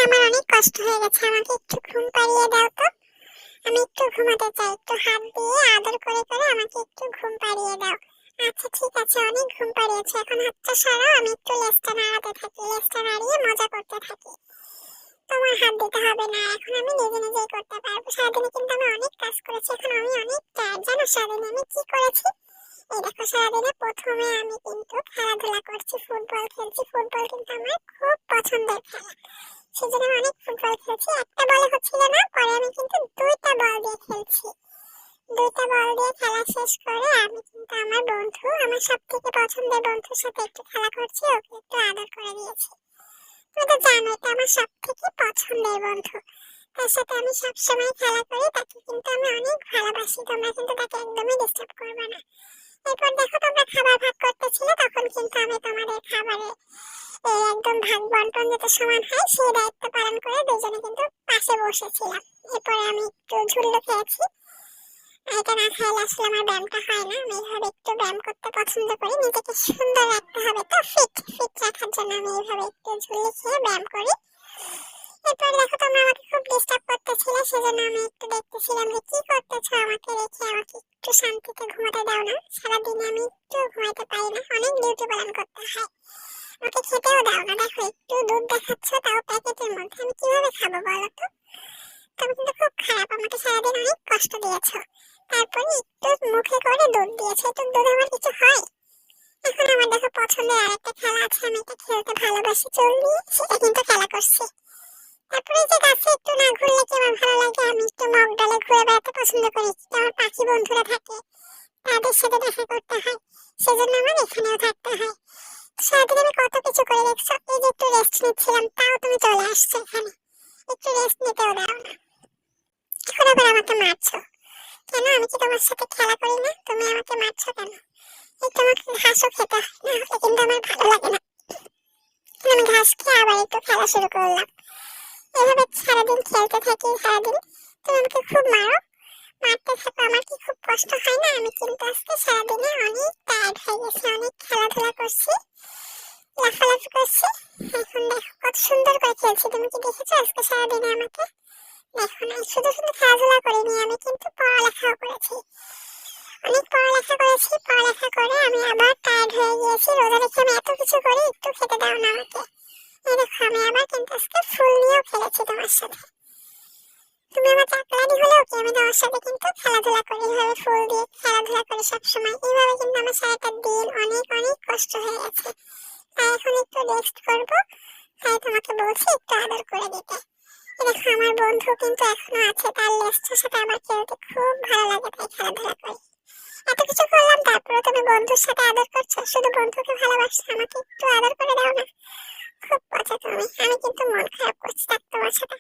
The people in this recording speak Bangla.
আমার অনেক কষ্ট হয়ে গেছে, আমাকে একটু ঘুম পাড়িয়ে দাও তো। আমি একটু ঘুমাতে চাই, একটু হাত দিয়ে আদর করে করে আমাকে একটু ঘুম পাড়িয়ে দাও। আচ্ছা ঠিক আছে, অনেক ঘুম পাড়িয়েছো, এখন হাতটা সরাও, আমি একটু লেজটা নাড়াতে থাকি, লেজটা নাড়িয়ে মজা করতে থাকি। তোমার হাত দিতে হবে না, এখন আমি নিজে নিজেই করতে পারবো। সারাদিনে কিন্তু আমি অনেক কাজ করেছি, এখন আমি অনেক টায়ার্ড। জানো সারাদিনে আমি কি করেছি? এই দেখো, সারাদিনে প্রথমে আমি কিন্তু খেলাধুলা করছি, ফুটবল খেলছি। ফুটবল কিন্তু আমার খুব পছন্দের খেলা, সেজন্য আমি অনেক ফুটবল খেলছি। একটা বলে হচ্ছিল না, পরে আমি কিন্তু দুইটা বল দিয়ে খেলছি। দুইটা বল দিয়ে খেলা শেষ করে আমি কিন্তু আমার বন্ধু, আমার সব থেকে পছন্দের বন্ধুর সাথে একটু খেলা করছি, ওকে একটু আদর করে দিয়েছি। তুমি তো জানো এটা আমার সব থেকে পছন্দের বন্ধু, তার সাথে আমি সবসময় খেলা করি, তাকে কিন্তু আমি অনেক ভালোবাসি। তোমরা কিন্তু তাকে একদমই ডিস্টার্ব করবে না। এরপর দেখো, তোমরা খাবার ভাগ করতেছিলে, তখন কিন্তু আমি তোমাদের খাবারে একদম ভাগ বন্টন যেটা সমান হয় সেই দায়িত্ব পালন করে দুজনে কিন্তু পাশে বসেছিলাম। এরপরে আমি একটু ঝুল্লো খেয়েছি। এটা না খাইলে আসলে আমার ব্যায়ামটা হয় না। আমি এইভাবে একটু ব্যায়াম করতে পছন্দ করি, নিজেকে সুন্দর রাখতে হবে তো, ফিট ফিট রাখার জন্য আমি এইভাবে একটু ঝুলি খেয়ে ব্যায়াম করি। এরপর দেখো, তোমরা আমাকে খুব ডিস্টার্ব করতেছিলে, সেজন্য আমি একটু দেখতেছিলাম যে কি করতেছো আমাকে রেখে। আমাকে একটু শান্তিতে ঘুমাতে দাও না, সারাদিনে আমি একটু ঘুমাতে পারি না, অনেক ডিউটি পালন করতে হয়। আমাকে খেতেও দাও না, দেখো একটু দুধ দেখাচ্ছ, তাও প্যাকেটের মধ্যে, আমি কিভাবে খাবো বলো তো? তুমি কিন্তু খুব খারাপ, আমাকে সারাদিন অনেক কষ্ট দিয়েছো, তারপরে একটু মুখে করে দুধ দিয়েছো। একটু দুধ আমার কিছু হয়? এখন আমার দেখো পছন্দের আরেকটা খেলা আছে, আমি এটা খেলতে ভালোবাসি, চল নিয়ে সেটা কিন্তু খেলা করছি। তারপরে যে গাছে একটু না ঘুরলে কি আমার ভালো লাগে, আমি একটু মগ ডালে ঘুরে বেড়াতে পছন্দ করি, আমার পাখি বন্ধুরা থাকে, তাদের সাথে দেখা করতে হয়, সেজন্য আমার এখানেও থাকতে হয়। সারাদিন আমি কত কিছু করে দেখছো, এই যে একটু রেস্ট নিচ্ছিলাম, তাও তুমি চলে আসছো এখানে, একটু রেস্ট নিতেও দাও না। এখন আবার আমাকে মারছো কেন? আমি কি তোমার সাথে খেলা করি না? তুমি আমাকে মারছো কেন? এই তোমাকে ঘাসও খেতে হয়, না হলে কিন্তু আমার ভালো লাগে না। আমি ঘাস খেয়ে আবার একটু খেলা শুরু করলাম। এভাবে সারাদিন খেলতে থাকি, সারাদিন তুমি আমাকে খুব মারো, মারতে থাকো, আমার কি খুব কষ্ট হয় না? আমি কিন্তু আজকে সারাদিনে অনেক টায়ার্ড হয়ে গেছি, অনেক খেলাধুলা করছি, লাফালাফি করছি। এখন দেখো কত সুন্দর করে খেলছি, তুমি কি দেখেছো আজকে সারাদিনে আমাকে? দেখো না, শুধু শুধু খেলাধুলা করিনি, আমি কিন্তু পড়ালেখাও করেছি, অনেক পড়ালেখা করেছি। পড়ালেখা করে আমি আবার টায়ার্ড হয়ে গিয়েছি, রোজা রেখে আমি এত কিছু করি, একটু খেতে দাও না আমাকে। এই দেখো, আমি আবার কিন্তু আজকে ফুল নিয়েও খেলেছি তোমার সাথে। তুমি আমার চাকরানি হলেও কি, আমি তোমার সাথে কিন্তু খেলাধুলা করি, এইভাবে ফুল দিয়ে খেলাধুলা করি সবসময়। এইভাবে কিন্তু আমার সারাটা দিন অনেক অনেক কষ্ট হয়ে গেছে, তাই এখন একটু রেস্ট করবো, তাই তোমাকে বলছি একটু আদর করে দিতে। দেখো আমার বন্ধু কিন্তু এখনো আছে, তার লেজটার সাথে আমার খেলতে খুব ভালো লাগে, তাই খেলাধুলা করি। এত কিছু করলাম, তারপরে তুমি বন্ধুর সাথে আদর করছো, শুধু বন্ধুকে ভালোবাসছো, আমাকে একটু আদর করে দাও না। খুব পচা তুমি, আমি কিন্তু মন খারাপ করছি, থাক তোমার সাথে